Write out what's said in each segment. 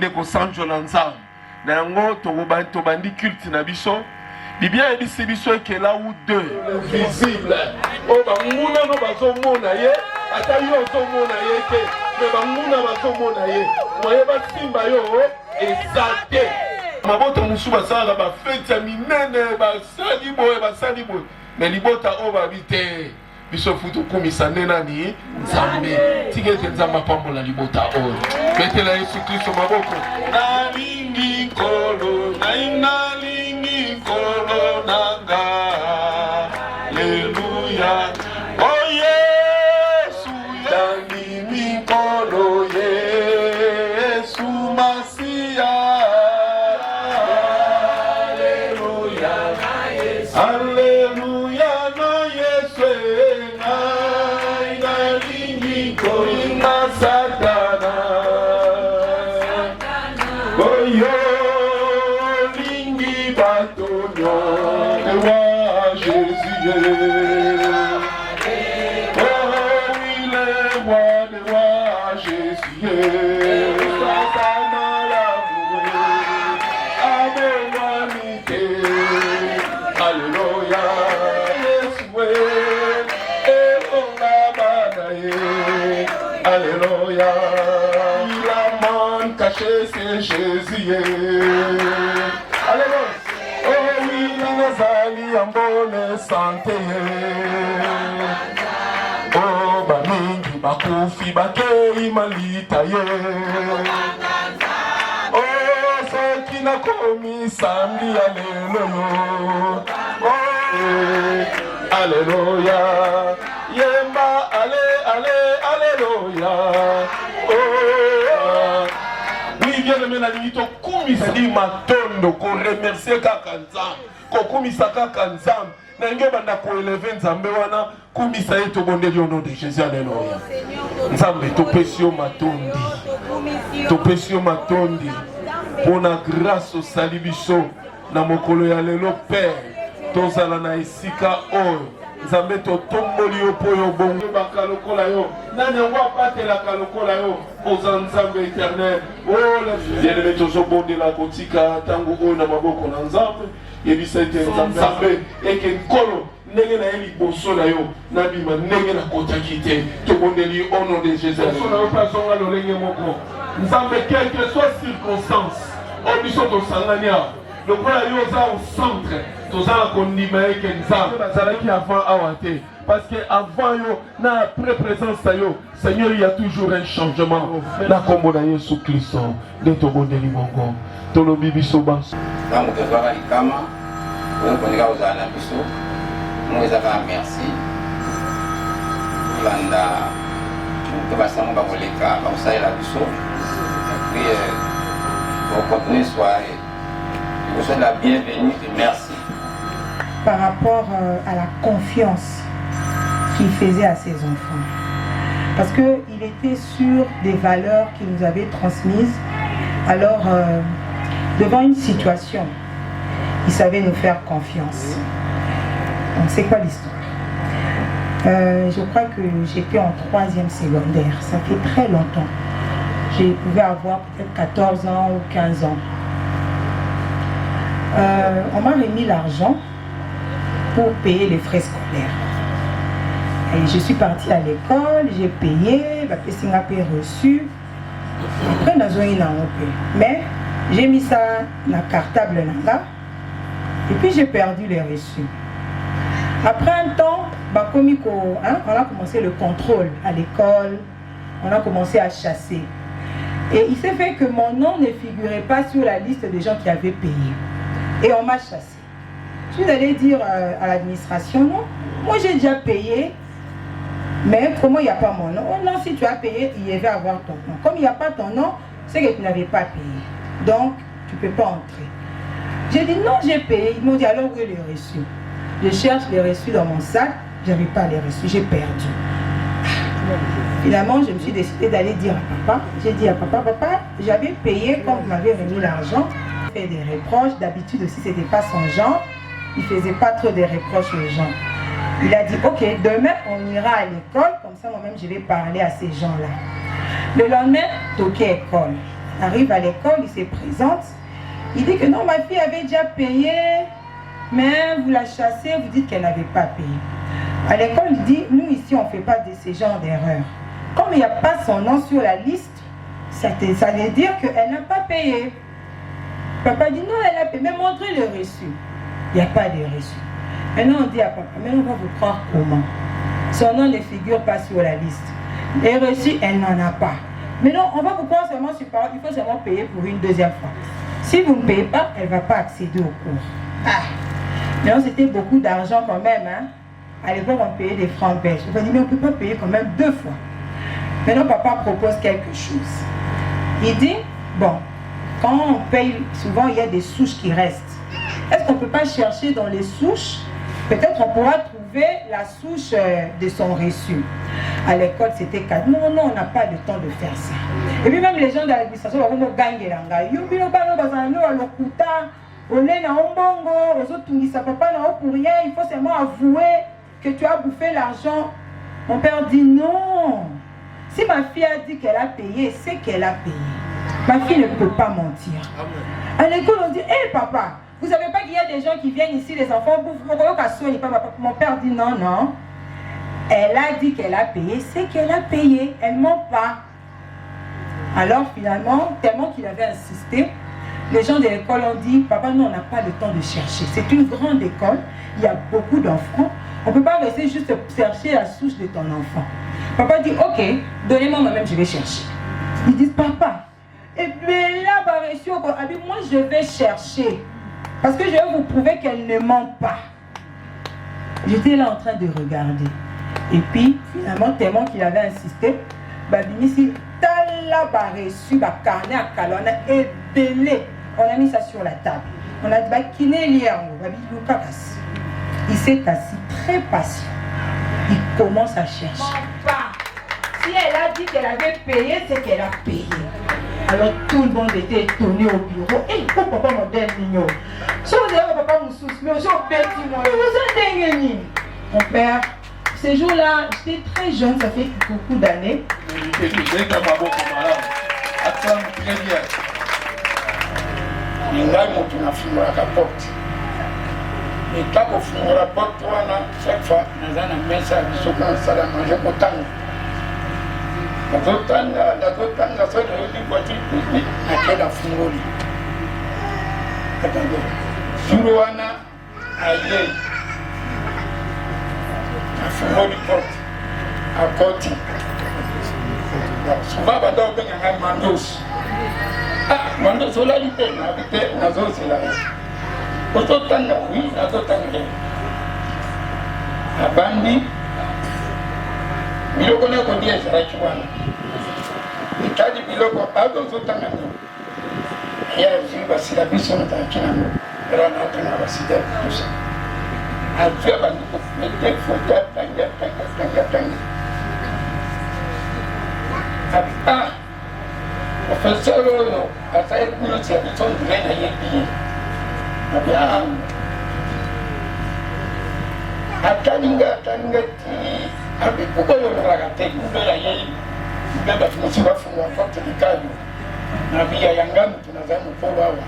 nde kosanjola nzambe na yango tobandi culte na biso Biblia ebisi biso ke là où deux visible o banguna no bazomona ye ata yo ozomona ye te me banguna bazomona ye moye basimba yo ezate maboto musu basala ba fete ya minene basali boye me libota o babite biso futu kumisa nani nzambe tigete nzamba pambola libota o betela Yesu Kristo maboko nalingi kolo nalingi kolo nanga Alleluia oh Yesu nalingi kolo Yesu Masia Alleluia Alleluia na Yesu nalingi kolo na Satana oh yo lingi batonyo wa Jésus Alléluia, il a man caché c'est Jésus. Alléluia, oh oui, nazali en bonne santé. Oh bamingi bakufi bakei malita ye. Oh soki na komi samedi alléluia. Oh alléluia, yemba alléluia. Oh oui bien aimé na limito kumisa di matondo ko remercier kaka nzambe ko kumisa kaka nzambe na nge banda ko elever nzambe wana kumisa yeto bondeli au nom de Jésus alléluia. Nzambe topesio matondi pona grâce au salibiso na mokolo ya lelo Père tozala na esika oyo Nzambe totomboli yo po yo bongo bakalokola yo nani yango apatelaka lokola yo oza Nzambe éternel oh le bien-aimé tozobondela kotika ntango oyo na maboko na Nzambe yebisa ete Nzambe eke nkolo ndenge na ye liboso na yo nabima ndenge nakotaki te tobondeli au nom de Jésus na yo mpe azonga lolenge moko Nzambe quelle que soit circonstance oyo biso tosangani awa lokola yo oza au centre tozala kondima eke Nzambe bazalaki avant awa te parce que avant yo na après présence yo Seigneur il y a toujours un changement na kombo na Yesu Kristo nde tobondeli bongo tolobi biso banso ntango tozwaka likama oyo kondika kozala na biso mo ezaka merci landa moto basango bakoleka bakosalela biso puis bokontinue soirée je vous souhaite la bienvenue et merci. Par rapport à la confiance qu'il faisait à ses enfants. Parce qu'il était sûr des valeurs qu'il nous avait transmises. Alors, devant une situation, il savait nous faire confiance. Donc, c'est quoi l'histoire? Je crois que j'étais en 3e secondaire. Ça fait très longtemps. Je pouvais avoir peut-être 14 ans ou 15 ans. On m'a remis l'argent pour payer les frais scolaires. Et je suis partie à l'école, j'ai payé, ma personne a payé reçu. Après, mais j'ai mis ça dans la cartable là, et puis j'ai perdu les reçus. Après un temps, on a commencé le contrôle à l'école, on a commencé à chasser. Et il s'est fait que mon nom ne figurait pas sur la liste des gens qui avaient payé. Et on m'a chassé. Je suis allée dire à l'administration, non, moi j'ai déjà payé, mais comment il n'y a pas mon nom? Oh non, si tu as payé, il va avoir ton nom. Comme il n'y a pas ton nom, c'est que tu n'avais pas payé. Donc, tu ne peux pas entrer. J'ai dit non, j'ai payé. Ils m'ont dit alors où est les reçus? Je cherche les reçus dans mon sac, je n'avais pas les reçus, j'ai perdu. Finalement, je me suis décidée d'aller dire à papa. J'ai dit à papa, papa, j'avais payé quand vous m'avez remis l'argent. Il fait des reproches, d'habitude aussi c'était pas son genre. Il faisait pas trop des reproches aux gens. Il a dit, ok, demain on ira à l'école, comme ça moi-même je vais parler à ces gens-là. Le lendemain, toqué école. arrive à l'école, il se présente. Il dit que non, ma fille avait déjà payé, mais vous la chassez, vous dites qu'elle n'avait pas payé. À l'école, il dit, nous ici, on ne fait pas de ce genre d'erreur. Comme il n'y a pas son nom sur la liste, ça veut dire qu'elle n'a pas payé. Papa dit, non, elle a payé, mais montrez le reçu. Il n'y a pas de reçu. Maintenant, on dit à papa, mais on va vous croire comment? Son nom ne figure pas sur la liste. Les reçus, elle n'en a pas. Mais non, on va vous croire seulement sur parole, il faut seulement payer pour une deuxième fois. Si vous ne payez pas, elle ne va pas accéder au cours. Ah! Mais c'était beaucoup d'argent quand même. Hein? À l'époque, on payait des francs belges. On va dire, mais on ne peut pas payer quand même 2 fois. Maintenant, papa propose quelque chose. Il dit, bon, quand on paye, souvent il y a des souches qui restent. Est-ce qu'on ne peut pas chercher dans les souches? Peut-être on pourra trouver la souche de son reçu. À l'école, c'était 4. Non, non, on n'a pas le temps de faire ça. Et puis même les gens de l'administration, ils vont gagner là. Il faut seulement avouer que tu as bouffé l'argent. Mon père dit non. Si ma fille a dit qu'elle a payé, c'est qu'elle a payé. Ma fille ne peut pas mentir. À l'école, on dit, hé papa, vous savez pas qu'il y a des gens qui viennent ici, les enfants bouffent. Mon père dit non, non. Elle a dit qu'elle a payé, c'est qu'elle a payé. Elle ne ment pas. Alors finalement, tellement qu'il avait insisté, les gens de l'école ont dit, papa, nous on n'a pas le temps de chercher. C'est une grande école, il y a beaucoup d'enfants. On ne peut pas rester juste chercher la souche de ton enfant. Papa dit, ok, donnez-moi moi-même, je vais chercher. Ils disent, papa, et bien là, moi je vais chercher. Parce que je vais vous prouver qu'elle ne ment pas. J'étais là en train de regarder. Et puis, finalement, tellement qu'il avait insisté, Babinisi, tala ba reçu, ba carnet à calon, on a ébellé. On a mis ça sur la table. On a dit, bah, kiné liango, il s'est assis très patient. Il commence à chercher. Si elle a dit qu'elle avait payé, c'est qu'elle a payé. Alors tout le monde était étonné au bureau. Et hey, pourquoi papa m'a donné mignon? Si on dirait papa me soucie, mais aussi au petit moi. Mon père, ces jours-là, j'étais très jeune, ça fait beaucoup d'années. Et quand on finit la porte, chaque fois, nous avons un message qui se à manger pour tant. La seule voiture à quelle a fini. Attendez. Suruana, aïe. A fini porte. À côté. Souvent, on va bien à Mandos. Ah, Mandos, là, il était habité, Nazo, c'est là. Ototanga, oui, Ototanga. Abandi, biloko na ko dia ezalaki wana. Etali biloko azozotanga no. Ya zwi basila biso na takina. Era na tanga basida tout ça. Azwa bandiko mete foto tanga. Ah, professeur oyo, asa ekuno tsia biso ndena yebi. Atalinga ti abi kokolo ragate ndola yeye ndaba tunasiba funga porte de cadeau na via yangamu tunazamu pobawa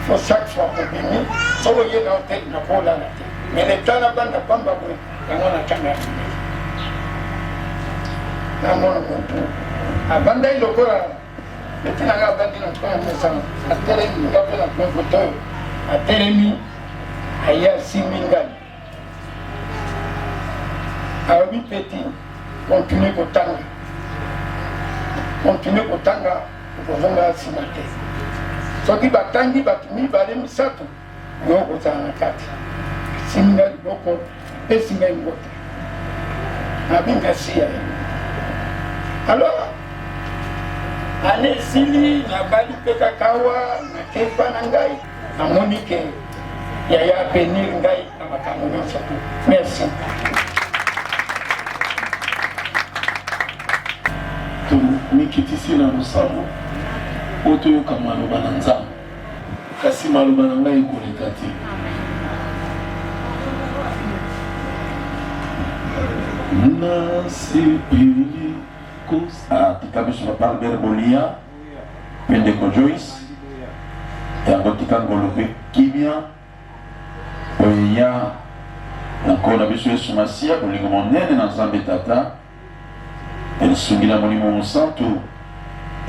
for chaque fois obimi solo ye na hotel na pola na te menetana banda pamba bwe ngona tanga na mona mtu abanda ilokora letina ga bandi na kwa mesa atele ngapo na kwa photo Atelemi, Aya Simingal. Arabi Petit, continue au Tanga. Continue au Tanga, pour vous la Simate. Soki Batangi, Batumi, Balem Sato, Yoko Zanakati. Simingal, Yoko, et Simingal Yoko. Abim merci. Alors, allez, Sili, Nabali Pekakawa, Nakepa Nangai. Namoni ke yaya benir ngai na makambo nyonso tu. Merci. Mikitisi na losambo otoyoka maloba na nzambe kasi maloba na ngai ekoleka te. Nasipili kosa kitabu cha Albert Molia Pendeko Joyce yango tika ngolobe kimia oya encore na biso Yesu Masia bolingo monene na Nzambe Tata esungi na molimo mosantu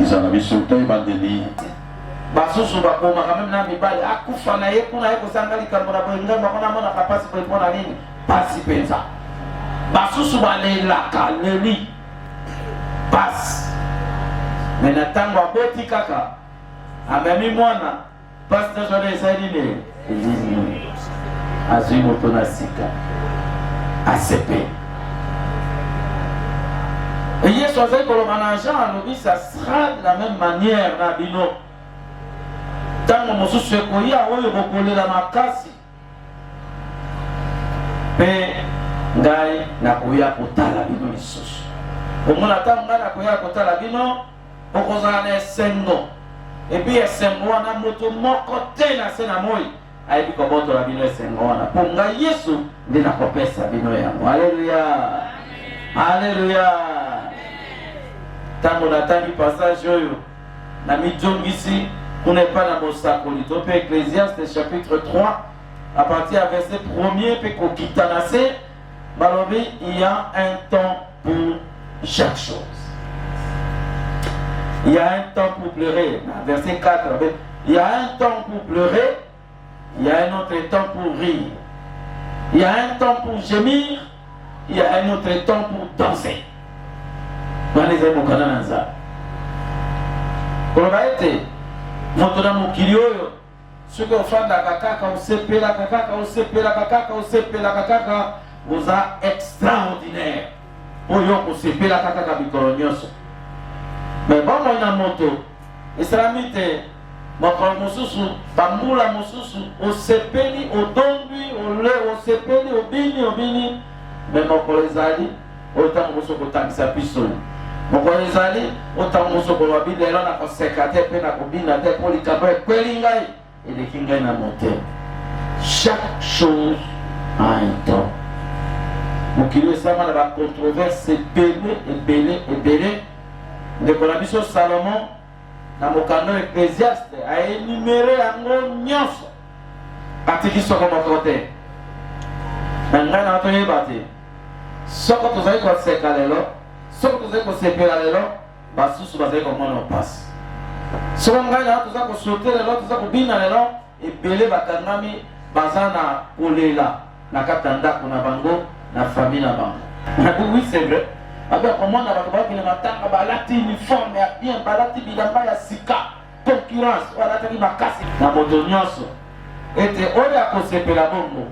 eza na biso toyebandeli basusu bakomaka meme na mibali akufa na ye kuna ye kosanga likambo na boye ngambo akona amonaka pasi boye mpona nini pasi mpenza basusu balelaka leli pasi me na ntango aboti kaka amemi mwana pasi nyonso esali nini elini azwi moto na sika asepe et Yesu azali koloba na Jean alobi ça sera de la même manière na bino ntango mosusu ekoya oyo bokolela makasi mpe ngai nakoya kotala bino lisusu omona ntango ngai nakoya kotala bino okozala na esengo epi esengo wana moto moko te na se na moi ayebi kobotola bino esengo wana mpo ngai Yesu nde nakopesa bino yango. Alleluya, alleluya. Ntango natangi passage oyo na mijongisi kuna epa na mosakoli to mpe Ecclésiaste chapitre 3 à partir du verset 1er mpe kokita na se balobi il y a un temps pour chaque chose. Il y a un temps pour pleurer. Verset 4. Il y a un temps pour pleurer. Il y a un autre temps pour rire. Il y a un temps pour gémir. Il y a un autre temps pour danser. Moto na mokili oyo soki ofandaka kaka osepelaka kaka osepelaka kaka osepelaka kaka oza extraordinaire oyo kosepelaka kaka bikolo nyonso. Mais bomoi na moto esalami te mokolo mosusu bambula mosusu osepeli odondwi ole osepeli obini mais mokolo ezali oyo ntango mosusu kotangisa biso mokolo ezali oyo ntango mosusu kolobi lelo nakoseka te mpe nakobina te mpo likambo ekweli ngai eleki ngai na motema. Chaque chose a un temps. Mokili esama na bacontroverse ebele ndeko na biso Salomon na mokano Ecclésiaste aénuméré yango nyonso atiki soko moko te. Na ngai na toyeba te soko tozali koseka lelo soko tozali kosepela lelo basusu bazali komona pasi soko ngai na toza kosote lelo toza kobina lelo ebele bakangami baza na kolela na kati ya ndako na bango na famille na bango. Oui, c'est vrai. Avec comment on a bakabaki na matanga balati uniforme ya bien balati bilamba ya sika concurrence balati makasi na moto nyonso ete oyo akosepela bongo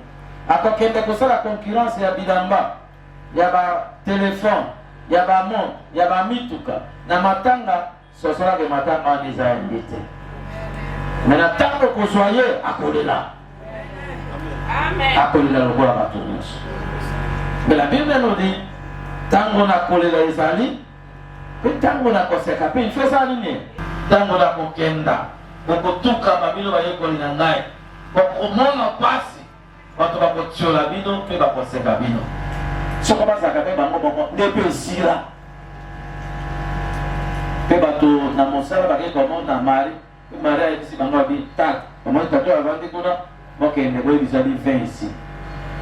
akokende kosala concurrence ya bilamba ya ba téléphone ya ba montre ya ba mituka na matanga sosola ke matanga wana eza ya te mais na ntango kozwa ye akolela akolela lokola bato nyonso. Mais la Bible nous dit tango na kolela ezali pe tango na koseka pe ife ezali nini tango na kokenda bokotuka babino bayekoli na ngai bokomona pasi bato bakotiola bino mpe bakoseka bino soko bazalaka mpe bango moko nde mpe esila mpe bato na mosala bakei komona mari mpe mari ayebisi bango babi tak omoni tato bavandi kuna bokende boyebisa bi 20 isi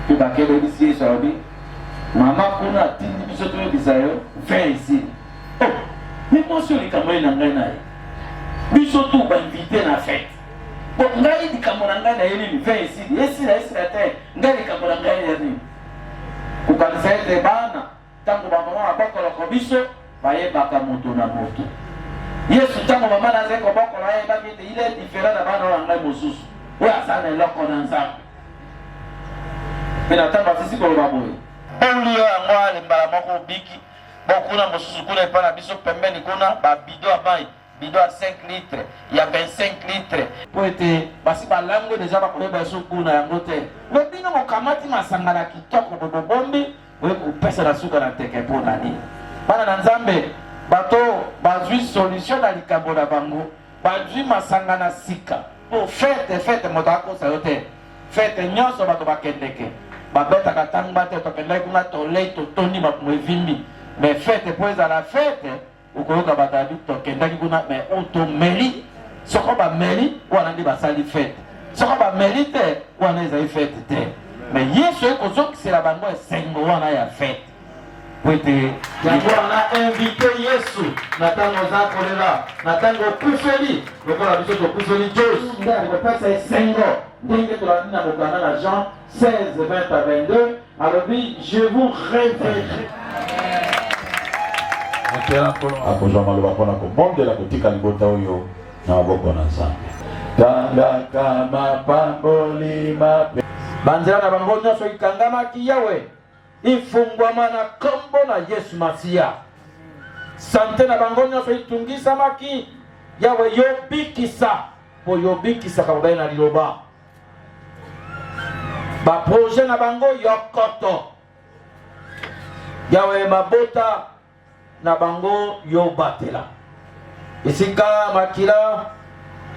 mpe bakei boyebisi yesu alobi mama kuna atindi biso toyebisa yo 20 ici. Oh, mais moi sur likambo na ngai na ye biso tu bainvite na fête bon ngai likambo na ngai na ye nini 20 ici esila te ngai likambo na ngai ya nini kokanisa ete bana ntango bamama babokoloko biso bayebaka moto na moto. Yesu ntango mama nazali kobokola ayebaki ete il est différent na bana oyo ya ngai mosusu oyo aza na eloko na Nzambe mpe na ntango asisi koloba boye olio yango alembala moko obiki bokuna mosusu kuna epa na biso pembeni kuna babido ya mai bido ya 5 litres ya 25 litres po ete basi balango deja bakoyeba biso kuna yango te me bino mokamati masanga na kitoko bobombi oye kopesa na suka na teke mpo na nini. Bana na Nzambe bato bazwi solution na likambo na bango bazwi masanga na sika po fete moto akosa yo te fete nyonso bato bakendeke babetaka ntango bate tokendaki kuna tolei totondi makumo evimbi mais fete po ezala fete ukoyoka batabi tokendaki kuna mais utomeli soko bameli wana nde basali fete soko bameli te wana ezali fete te mais yesu ekozokisela bango esengo wana ya fete po ete yango wana invite yesu na ntango oza kolela na ntango okufeli lokola biso tokufeli jos nde alikopesa esengo ndenge tolandi na mokanda na Jean 16:20-22 alobi je vous réveillerai akozwa maloba mpona kobondela kotika libota oyo na maboko na Nzambe tandaka mapamboli mabe banzela na bango nyonso ikangamaki yawe ifungwama na kombo na Yesu Masiya sante na bango nyonso itungisamaki yawe yobikisa po yobikisaka kobai na liloba baproje na bango yokoto yawe mabota na bango yobatela esika makila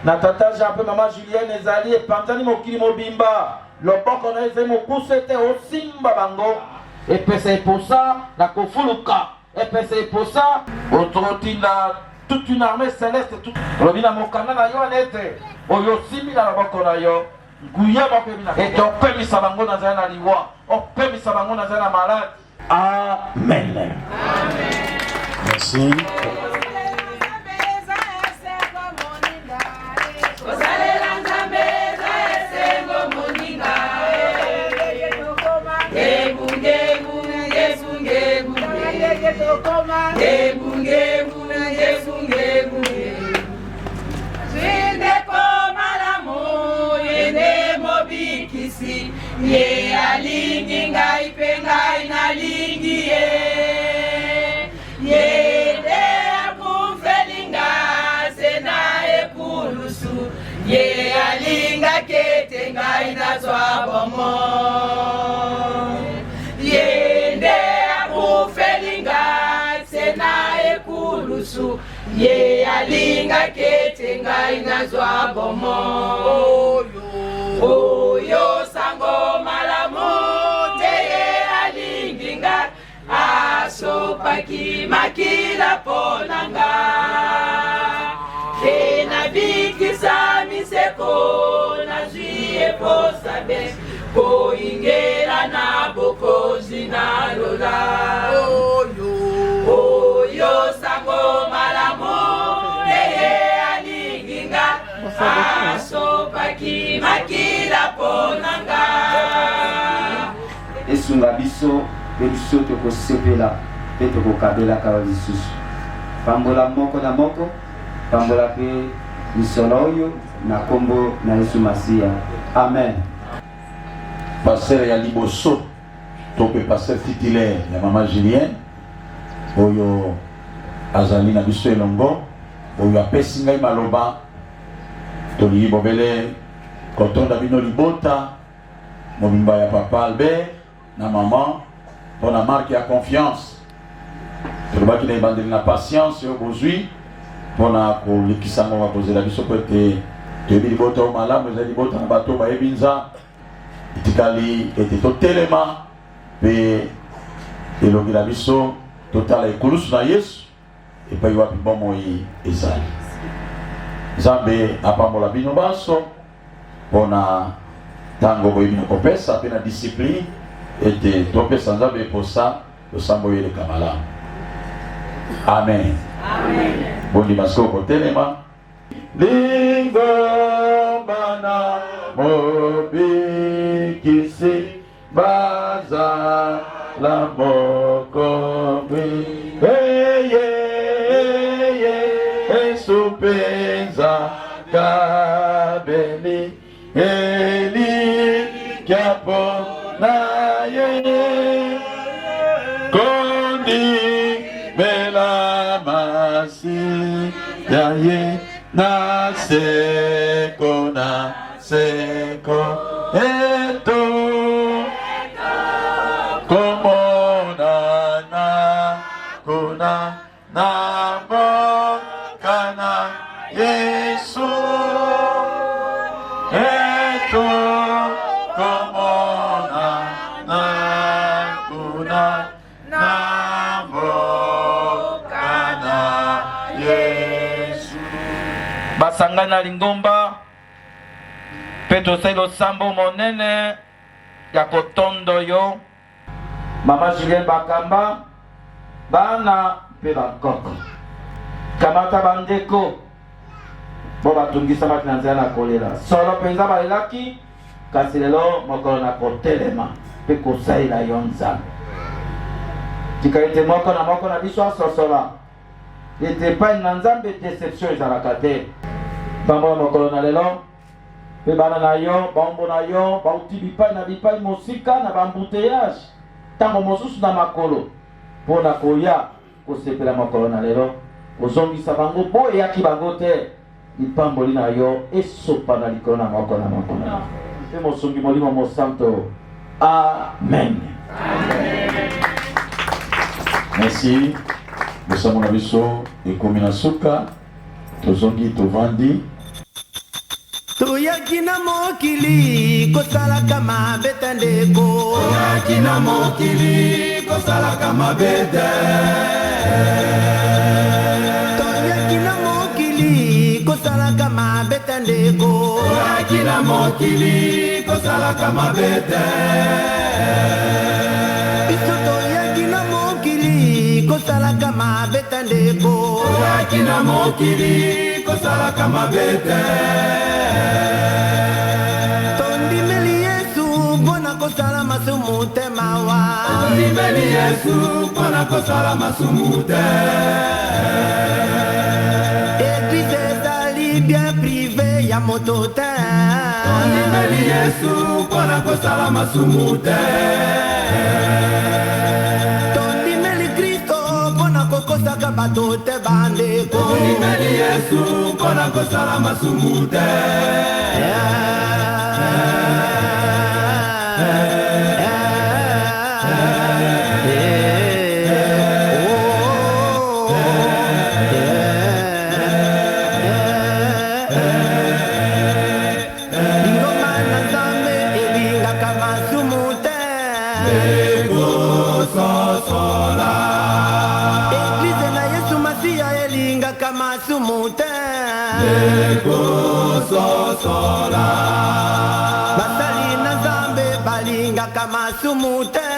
na tata Jean pe mama Julienne ezali epanzani mokili mobimba loboko na ezali mokuse te osimba bango epesa eposa na kofuluka epesa eposa ototinda toute une armée céleste lobi na mokanda na yo anete oyo osimbi na loboko na yo nguya bakobina ete opemisa bango nazali na liwa opemisa bango nazali na malade amen amen. Merci. Ye alingi ngai pe ngai nalingi ye ye de akufelinga sena ekulusu ye alinga kete ngai nazwa bomo ye de akufelinga sena ekulusu ye alinga kete ngai nazwa bomo oyo sango malamu teye alinginga asopaki makila ponanga tena bikisa miseko nazwi eposabe poingela na bokozi na lola oyo sango malamu teye alinginga asopaki makila ponanga esunga biso mpe biso tokosepela mpe tokokabelaka lisusu pambola moko na moko pambola mpe misolo oyo na kombo na Yesu Masiya amen. Pasteur ya liboso to pe pasteur titulaire ya mama Julienne oyo azali na biso elongo oyo apesi ngai maloba toli bobele kotonda bino libota mobimba ya papa Albert na maman mpona marque ya confiance tolobaki na ebandeli na patience oyo bozwi mpona kolekisa ngo bakozela biso po ete toyebi libota oyo malamu ezali libota na bato bayebi nza etikali ete totelema mpe elongi na biso totala ekulusu na Yesu epai wapi bomoi ezali Nzambe apambola bino baso mpona ntango boyebi na kopesa mpe na discipline ete topesa Nzambe eposa losambo oyo eleka malamu amen. Bondima siko kotelema lingomba na mobikisi baza la mokomi esupenza kabeli eli kiapo naye kondi bela masi yaye na seko eto komonana kuna namo kana Yesu eto komonana kuna namo kana ngana lingomba pe tosali losambo monene ya kotondo yo mama Julien Bakamba bana pe bakoko kamata bandeko bo batungisamaki na nzela na kolela solo mpenza balelaki kasi lelo mokolo na kotelema mpe kosalela yo nzambe tika ete moko na biso asosola ete epai na nzambe deception ezalaka te pambola mokolo na lelo mpe bana na yo baombo na yo bauti bipai na bipai mosika na bambuteyage ntango mosusu na makolo mpo na koya kosepela mokolo na lelo kozongisa bango mpo eyaki bango te lipamboli na yo esopa na likolo na moko na moko na mpe mosungi molimo mosanto amen. Merci. Bosambo na biso ekomi na suka tozongi tovandi toyaki na mokili kosalaka mabe te ndeko toyaki na mokili kosalaka mabe te toyaki na mokili kosalaka mabe te ndeko toyaki na mokili kosalaka mabe te biso toyaki na mokili kosalaka mabe te ndeko toyaki na mokili kosalaka mabe te tondimeli Yesu mpona kosala masumu te mawa tondimeli Yesu mpona kosala masumu te eglize ezali bien prive ya moto te tondimeli Yesu mpona kosala masumu te tondimeli Kristo mpona kokosaka bato te bandeko tondimeli Yesu mpona kosala masumu te basali na nzambe balingaka masumu te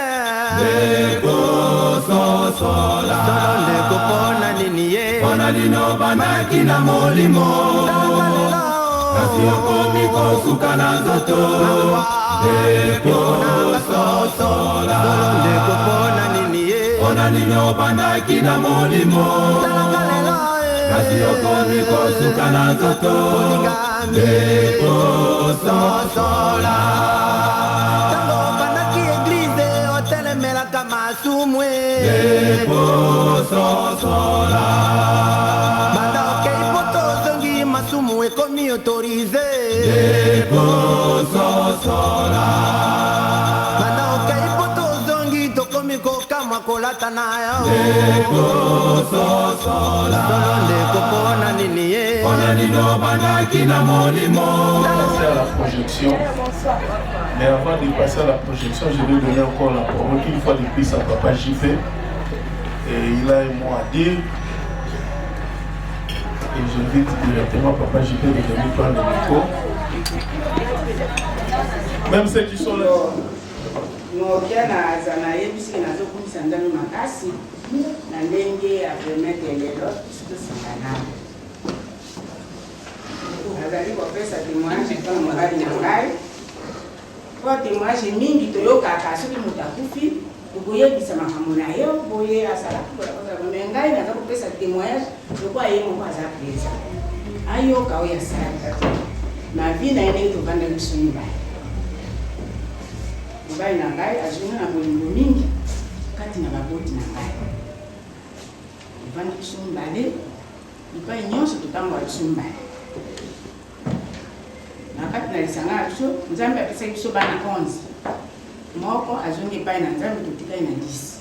solo ndeko mpona nini ye mpona lino bandaki na molimo kasi okomi kosuka na nzoto solo ndeko mpona nini ye mpona lino bandaki na molimo kasi okomi kosuka na nzoto ndeko sosola tango bandaki eglize otelemelaka masumwe ndeko sosola banda okei poto ozongi masumu ekomi autorize ndeko sosola banda okei poto ozongi tokomi kokamwa kolata na yo ndeko sosola solo ndeko mpona nini ye mpona lino bandaki na molimo. Passer à la projection. Mais avant de passer à la projection, je vais donner encore la parole une fois de plus à Papa JP. Et il a un mot à dire. Et j'invite directement Papa JP de venir prendre le micro. Même ceux qui sont là. na ndenge ya permettre lelo tosangana azali kopesa témoignage mpona mobali na ngai po témoignage mingi toyokaka soki moto akufi okoyebisa makambo na yo boye asalaki me ngai naza kopesa témoignage loko aye moko aza presa ayoka oyo asalaka te na vie na ye ndenge tovanda biso mibali mobali na ngai azonga na bolingo mingi kati na baboti na ngai evandi biso mibale bipai nyonso totambola biso mibale na kati na lisanga na biso nzambe apesaki biso bana 11 moko azongi epai na nzambe totikali na 10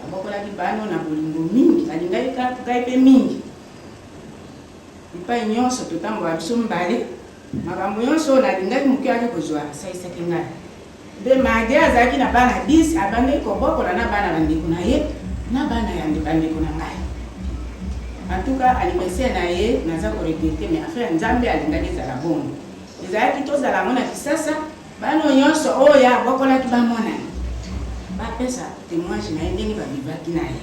abokolaki bano na bolingo mingi nalingaki ngai mpe mingi bipai nyonso totambola biso mibale makambo nyonso oyo nalingaki moke ake kozwa asaisaki ngai mpe made azalaki na bana 10 abandeki kobokola na bana bandeko na ye na bana ya bandeko na ngai En tout cas, anniversaire na ye, naza ko regretter mais affaire nzambe alingaki za la bonne. Ezalaki tozala mona kisasa, bano nyonso oya bokola ki bamona. Ba pesa témoignage na ndenge ba vivaki na ye.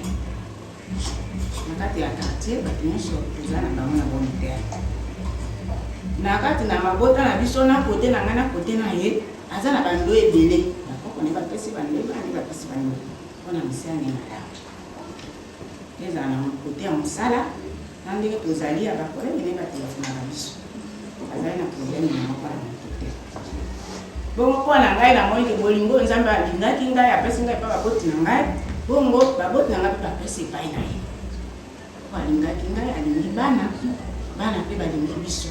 Nakati ya quartier ba nyonso tozala na bamona bonne terre. Nakati na mabota na biso na côté na ngana côté na ye, aza na bando ebele. Nakoko ne ba pesi bando ba pesi bando. Ona misiani na la. Eza na côté ya musala, na ndenge tozali ya bakole ne ba telefona na biso. Azali na problème na moko na côté. Bongo kwa na ngai na moyi bolingo nzambe alingaki ngai apesi ngai pa baboti na ngai. Bongo baboti na ngai pa pesi pai na ye. Kwa alingaki ngai alingi bana pe balingi biso.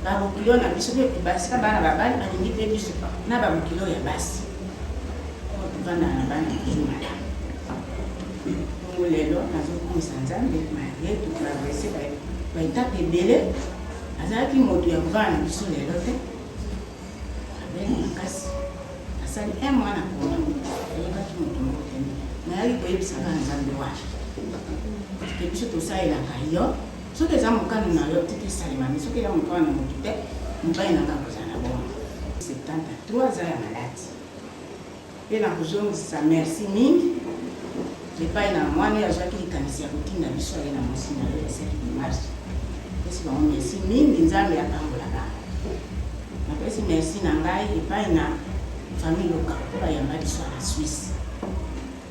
Babokilo na biso pe basika bana babali balingi pe biso na babokilo ya basi. Kwa tuvanda na bana biso madame. Bongo lelo nazokumisa nzambe maye tutraverse ba etape ebele. Azalaki moto ya kuvana biso lelo te. Abeli makasi. Asali mois na kona. Ayebaki moto moko te. Nayaki koyebisaka nzambe wana. Ke biso tosalelaka yo. Soki eza mokano na yo tiki esalemami. Soki eza mokano na moto te, mobali nanga kozala bongo. 73 aza ya maladi. Mpe na kozongisa merci mingi. Epai na mwana oyo azwaki likanisi ya kotinda biso aye na mosi na yo ya 7 mars. Pesi bango merci mingi nzambe apambola bango. Napesi merci na ngai epai na famille loka po bayamba biso na Suisse.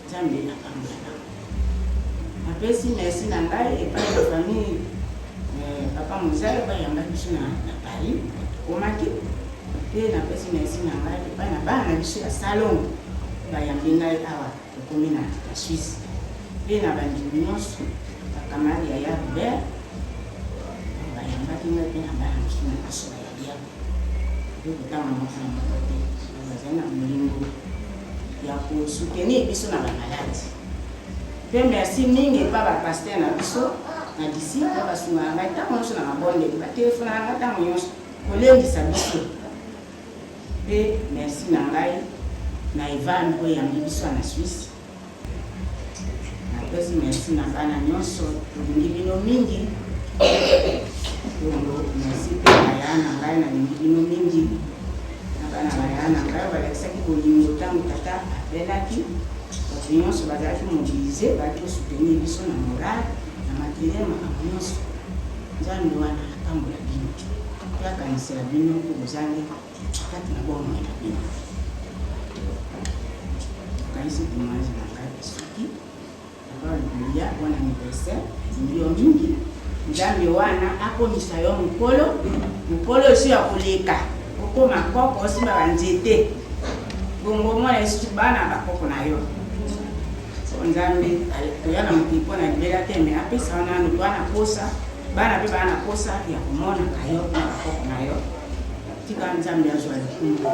Nzambe apambola bango. Napesi merci na ngai epai na famille papa Mozale bayamba biso na Paris komaki. Pe napesi merci na ngai epai na bana biso ya salon bayambi ngai awa tokomi na Suisse. Pe na bandimi nyonso bakamari ya Robert bayambaki ngai pe na bana biso na masola ya diabo. Yokotanga moko na moko te bazali na molingo ya kosoutenir biso na bamaladi. Pe merci mingi pa bapaster na biso na disi po basunga ngai ntango nyonso na mabonde batelefona na ngai ntango nyonso kolengisa biso. Pe merci na ngai na Ivan po yambi biso na Suisse. Napesi merci na bana nyonso tolingi bino mingi. Merci pe na na ngai na lingi bino mingi. Na bana baya na ngai balekisaki bolingo ntango tata apelaki. Bato nyonso bazalaki mobilize baki soutenir biso na moral na materiel makambo nyonso. Nzambe wana atambola bino. Pe akanisela bino mpo bozangi kati na bomoi na bino. Kaisi témoignage na ngai esuki. Haleluya, bon anniversaire. Mbio mingi. Nzambe wana akomisa yo mokolo osi ya koleka. Okoma koko osimba banzete. Bongo mwana esuki bana bakoko na yo. Nzambe toya na motipo na libela te me apesa wana ndo ana kosa bana pe bana kosa ya komona kayo na bakoko na yo. Tika nzambe azwa likumbu.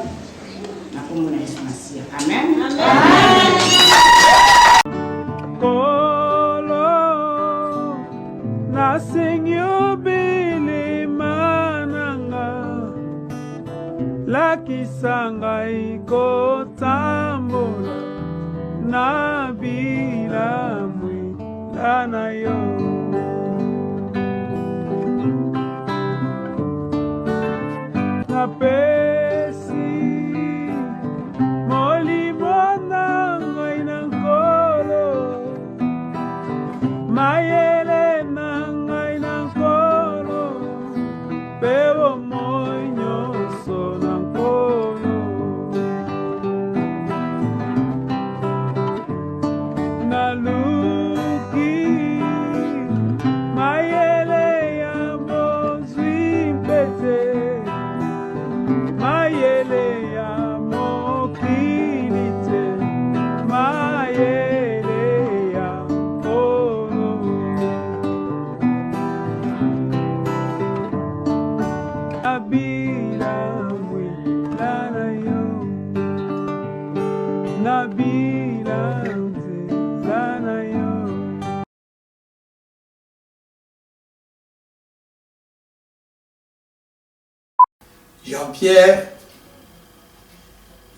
Na kombo na Yesu Masia. Amen. Amen. Nasenyo bele mananga lakisanga ikotambola na bilamwi dana yo napesi molimo nanga inankolo mayele nanga inankolo bebo moñoso nankolo naluki mayele ya mozwi mpete mayele ya mokili te mayele ya nkolo nabilamwi lana yo nabilamwi lana yo. Jean-Pierre,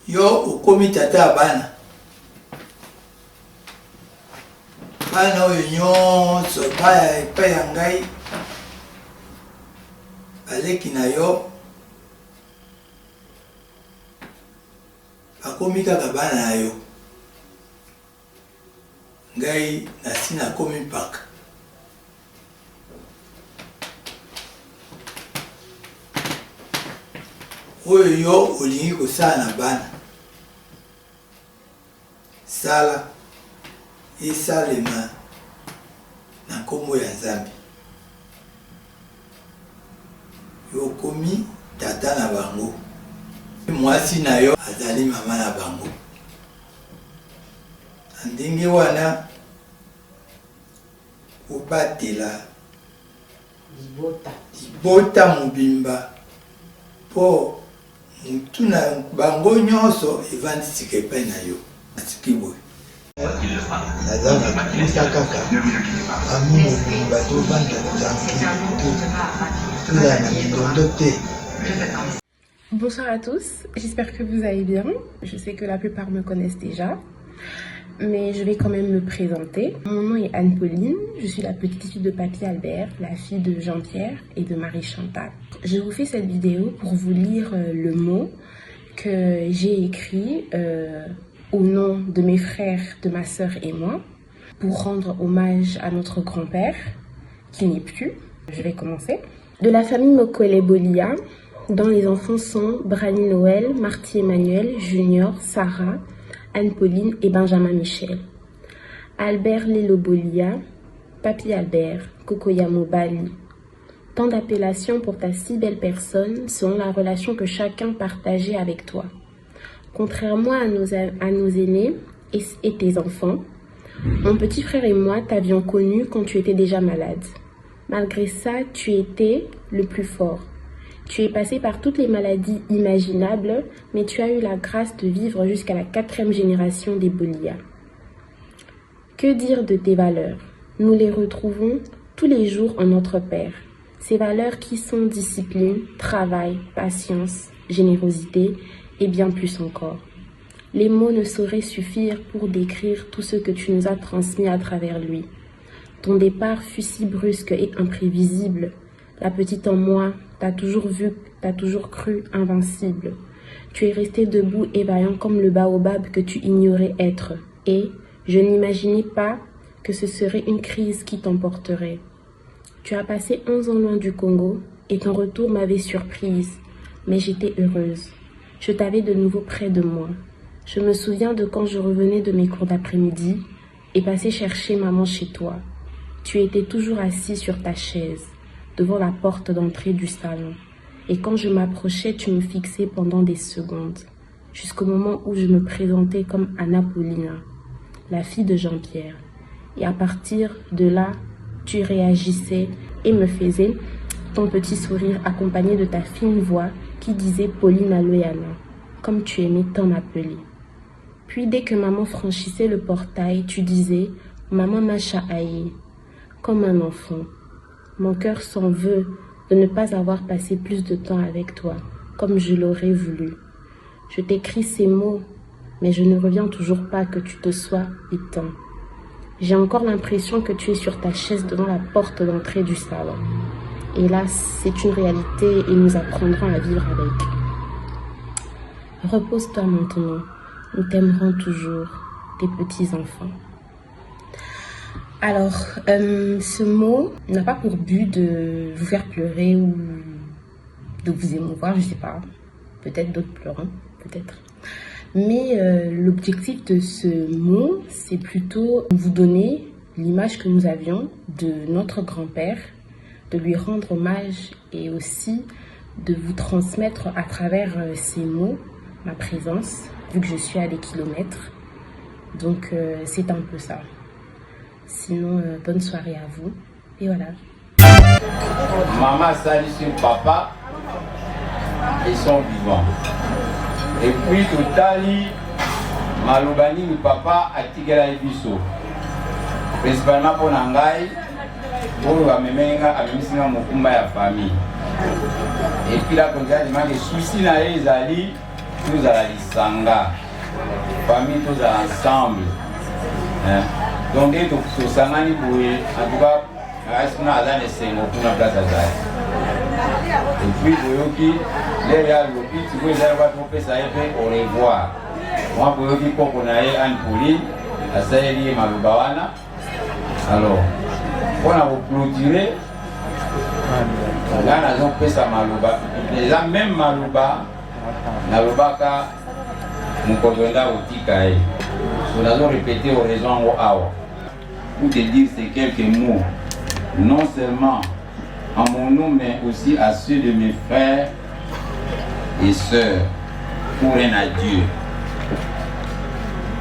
yo okomi tata ya bana. bana oyo nyonso baya epai ya ngai baleki na yo bakomi kaka bana na yo ngai nasi nakomi mpaka oyo yo olingi kosala na bana sala esalema na nkombo ya Nzambe. Yo komi tata na bango, mwasi na yo azali mama na bango. Ndenge wana obatela libota mobimba po mutu na bango nyonso evandisika epai na yo atiki boye naza nakuta kaka ami mobimba tobanda tozala na mindondo te. Bonsoir à tous, j'espère que vous allez bien. Je sais que la plupart me connaissent déjà, mais je vais quand même me présenter. Mon nom est Anne-Pauline, je suis la petite fille de Papy Albert, la fille de Jean-Pierre et de Marie Chantal. Je vous fais cette vidéo pour vous lire le mot que j'ai écrit au nom de mes frères, de ma sœur et moi, pour rendre hommage à notre grand-père, qui n'est plus. Je vais commencer. De la famille Mokole Bolia, dont les enfants sont Brani Noël, Marty Emmanuel, Junior, Sarah, Anne-Pauline et Benjamin Michel. Albert Lelo Bolia, Papy Albert, Kokoyamo Bali. Tant d'appellations pour ta si belle personne selon la relation que chacun partageait avec toi. Contrairement à nos aînés et tes enfants, mon petit frère et moi t'avions connu quand tu étais déjà malade. Malgré ça, tu étais le plus fort. Tu es passé par toutes les maladies imaginables, mais tu as eu la grâce de vivre jusqu'à la 4e génération des Bolia. Que dire de tes valeurs? Nous les retrouvons tous les jours en notre Père. Ces valeurs qui sont discipline, travail, patience, générosité et bien plus encore. Les mots ne sauraient suffire pour décrire tout ce que tu nous as transmis à travers lui. Ton départ fut si brusque et imprévisible. La petite en moi t'a toujours vu, t'a toujours cru invincible. Tu es resté debout et vaillant comme le baobab que tu ignorais être. Et je n'imaginais pas que ce serait une crise qui t'emporterait. Tu as passé 11 ans loin du Congo et ton retour m'avait surprise. Mais j'étais heureuse. Je t'avais de nouveau près de moi. Je me souviens de quand je revenais de mes cours d'après-midi et passais chercher maman chez toi. Tu étais toujours assis sur ta chaise, devant la porte d'entrée du salon. Et quand je m'approchais, tu me fixais pendant des secondes, jusqu'au moment où je me présentais comme Anna Paulina, la fille de Jean-Pierre. Et à partir de là, tu réagissais et me faisais ton petit sourire accompagné de ta fine voix qui disait Pauline Aloyana, comme tu aimais tant m'appeler. Puis dès que maman franchissait le portail, tu disais Maman Macha Aïe, comme un enfant. Mon cœur s'en veut de ne pas avoir passé plus de temps avec toi, comme je l'aurais voulu. Je t'écris ces mots, mais je ne reviens toujours pas que tu te sois éteint. J'ai encore l'impression que tu es sur ta chaise devant la porte d'entrée du salon. Hélas, c'est une réalité et nous apprendrons à vivre avec. Repose-toi maintenant, nous t'aimerons toujours, tes petits-enfants. Alors, ce mot n'a pas pour but de vous faire pleurer ou de vous émouvoir, je sais pas. Peut-être d'autres pleureront, peut-être. Mais l'objectif de ce mot, c'est plutôt vous donner l'image que nous avions de notre grand-père, de lui rendre hommage et aussi de vous transmettre à travers ces mots ma présence, vu que je suis à des kilomètres. Donc c'est un peu ça. Sinon, bonne soirée à vous. Et voilà. Maman salue papa, ils sont vivants. Et puis totali, malobani ni papa atigela ebiso. Principalement pour Nangai, pour la memenga amemisinga mokumba ya famille. Et puis là, quand il y a des soucis na les ali, tous à la lisanga. Famille tous ensemble. Hein? Donc dès que Sangani Boué, en tout cas, reste na Azan et Sengo pour la place Azan. Et puis Boyoki, les gars, si vous avez trompé ça, au revoir. Moi, Boyoki, pour qu'on aille Anne Pauline, à Saïli Maloubawana. Alors, on a clôturé. Là, nous avons fait ça Malouba. Déjà, même Malouba, Nalobaka, nous connaissons au Tikaï. Nous avons répété aux raisons au Awa. Pour te dire ces quelques mots, non seulement en mon nom, mais aussi à ceux de mes frères et sœurs, pour un adieu.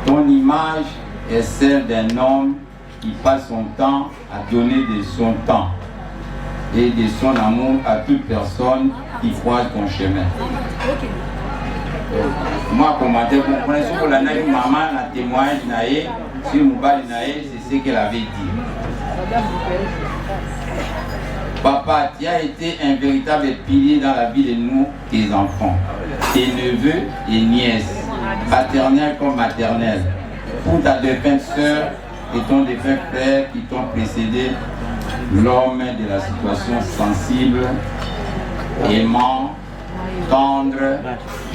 Ton image est celle d'un homme qui passe son temps à donner de son temps et de son amour à toute personne qui croise ton chemin. Moi, commentaire, vous comprenez ce que la maman a témoigné sur Moubali Naé, c'est ce qu'elle avait dit. Papa, tu as été un véritable pilier dans la vie de nous, tes enfants, tes neveux et nièces, paternels comme maternels, pour ta défunte sœur et ton défunt frère qui t'ont précédé, l'homme de la situation sensible, aimant, tendre,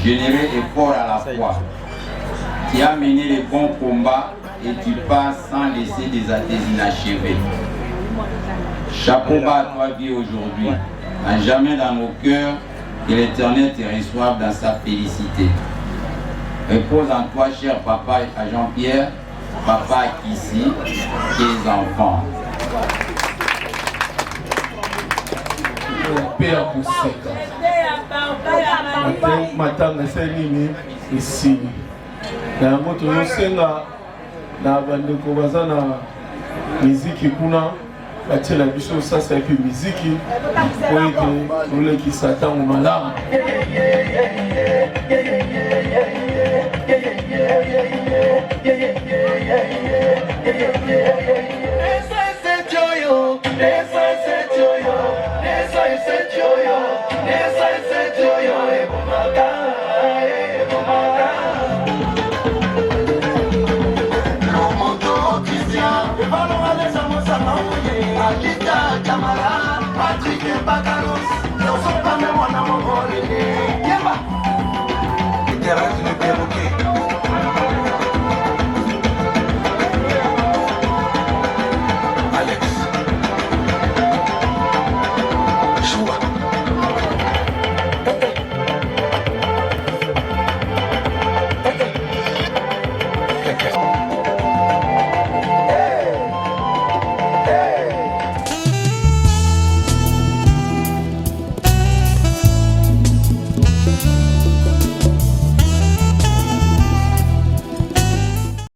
généreux et fort à la fois. Tu as mené les bons combats et tu passes sans laisser des inachevés. Chapeau bas à toi, vie aujourd'hui. À jamais dans nos cœurs, que l'Éternel te reçoive dans sa félicité. Repose en toi, cher papa à Jean-Pierre, papa ici, tes enfants. Père pour 7 ans. Matanga c'est nini ici. Na moto yosenga na bandeko baza na miziki kuna batiela biso sasa epi miziki po ete tolekisa ntango malamu. Terrestre le perroquet.